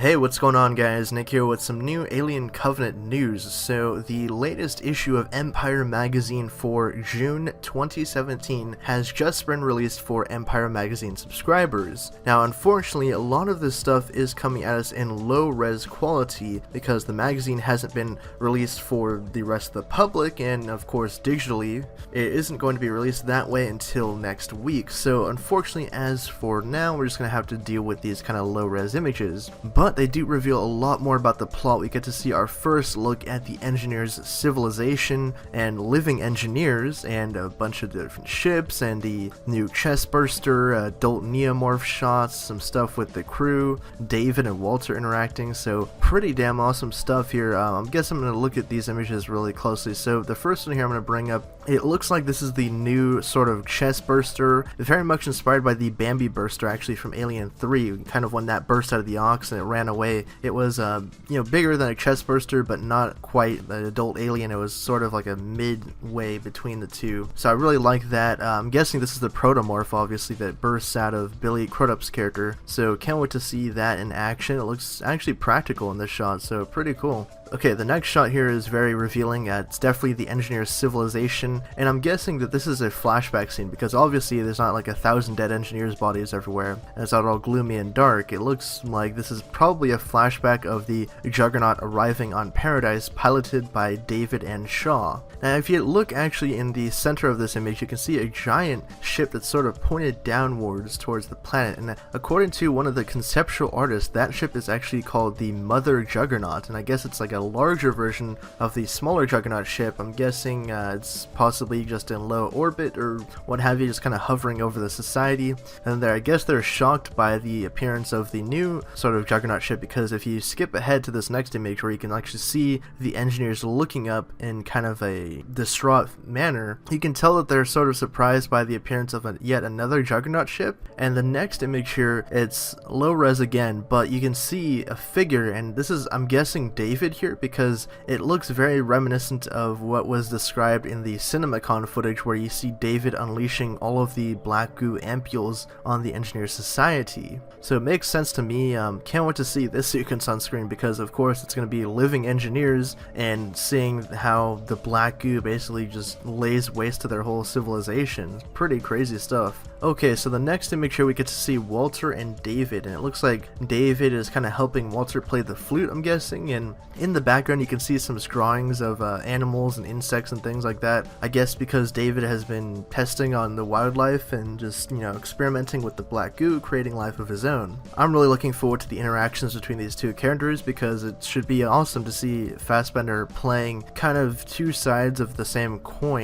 Hey, what's going on guys? Nick here with some new Alien Covenant news. So the latest issue of Empire Magazine for June 2017 has just been released for Empire Magazine subscribers. Now unfortunately a lot of this stuff is coming at us in low res quality because the magazine hasn't been released for the rest of the public, and of course digitally it isn't going to be released that way until next week. So unfortunately as for now we're just going to have to deal with these kind of low res images. But they do reveal a lot more about the plot. We get to see our first look at the engineers' civilization and living engineers and a bunch of different ships and the new Chestburster, adult Neomorph shots, some stuff with the crew, David and Walter interacting, so pretty damn awesome stuff here. I guess I'm going to look at these images really closely. So the first one here I'm going to bring up, it looks like this is the new sort of Chestburster, very much inspired by the Bambi Burster actually from Alien 3, kind of when that burst out of the Ox and it ran away. It was bigger than a Chestburster but not quite an adult alien. It was sort of like a midway between the two, so I really like that. I'm guessing this is the Protomorph obviously that bursts out of Billy Crudup's character, so can't wait to see that in action. It looks actually practical in this shot, so pretty cool. Okay, the next shot here is very revealing. It's definitely the engineer's civilization, and I'm guessing that this is a flashback scene because obviously there's not like 1,000 dead engineers' bodies everywhere, and it's not all gloomy and dark. It looks like this is probably a flashback of the Juggernaut arriving on Paradise, piloted by David and Shaw. Now, if you look actually in the center of this image, you can see a giant ship that's sort of pointed downwards towards the planet, and according to one of the conceptual artists, that ship is actually called the Mother Juggernaut, and I guess it's like a larger version of the smaller Juggernaut ship. I'm guessing it's possibly just in low orbit or what have you, just kind of hovering over the society. And I guess they're shocked by the appearance of the new sort of Juggernaut ship, because if you skip ahead to this next image where you can actually see the engineers looking up in kind of a distraught manner, you can tell that they're sort of surprised by the appearance of yet another Juggernaut ship. And the next image here, it's low res again, but you can see a figure, and this is, I'm guessing, David here, because it looks very reminiscent of what was described in the CinemaCon footage where you see David unleashing all of the black goo ampules on the Engineer Society. So it makes sense to me. Can't wait to see this sequence on screen because of course it's going to be living engineers and seeing how the black goo basically just lays waste to their whole civilization. Pretty crazy stuff. Okay, so the next image here we get to see Walter and David, and it looks like David is kind of helping Walter play the flute, I'm guessing, and in the background you can see some drawings of animals and insects and things like that. I guess because David has been testing on the wildlife and just, experimenting with the black goo, creating life of his own. I'm really looking forward to the interactions between these two characters because it should be awesome to see Fassbender playing kind of two sides of the same coin,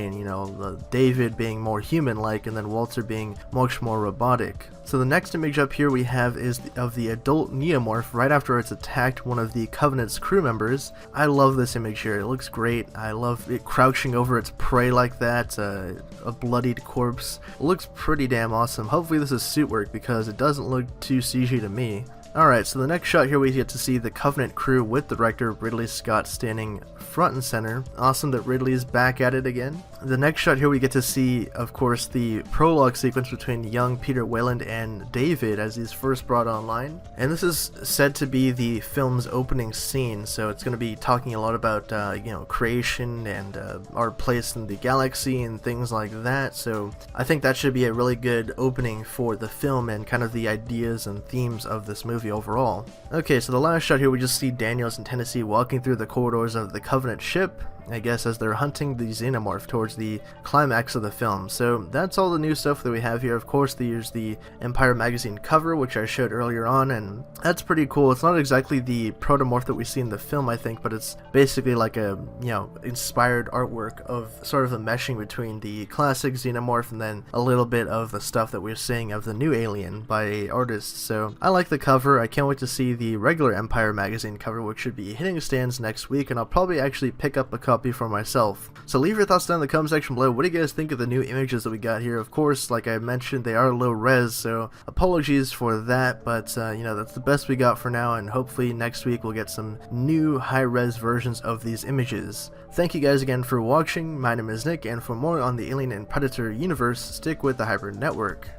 David being more human-like and then Walter being much more robotic. So the next image up here we have is of the adult Neomorph right after it's attacked one of the Covenant's crew members. I love this image here. It looks great. I love it crouching over its prey like that, a bloodied corpse. It looks pretty damn awesome. Hopefully this is suit work because it doesn't look too CG to me. Alright, so the next shot here we get to see the Covenant crew with director Ridley Scott standing front and center. Awesome that Ridley's back at it again. The next shot here we get to see, of course, the prologue sequence between young Peter Weyland and David as he's first brought online. And this is said to be the film's opening scene, so it's going to be talking a lot about, creation and our place in the galaxy and things like that. So I think that should be a really good opening for the film and kind of the ideas and themes of this movie overall. Okay, so the last shot here we just see Daniels and Tennessee walking through the corridors of the Covenant ship, I guess as they're hunting the Xenomorph towards the climax of the film. So that's all the new stuff that we have here. Of course there's the Empire Magazine cover, which I showed earlier on, and that's pretty cool. It's not exactly the Protomorph that we see in the film, I think, but it's basically like a, inspired artwork of sort of a meshing between the classic Xenomorph and then a little bit of the stuff that we're seeing of the new alien by artists. So I like the cover. I can't wait to see the regular Empire Magazine cover, which should be hitting stands next week, and I'll probably actually pick up a copy for myself. So leave your thoughts down in the comment section below. What do you guys think of the new images that we got here? Of course, like I mentioned, they are low res, so apologies for that, but that's the best we got for now, and hopefully next week we'll get some new high res versions of these images. Thank you guys again for watching. My name is Nick, and for more on the Alien and Predator universe, stick with the Hybrid Network.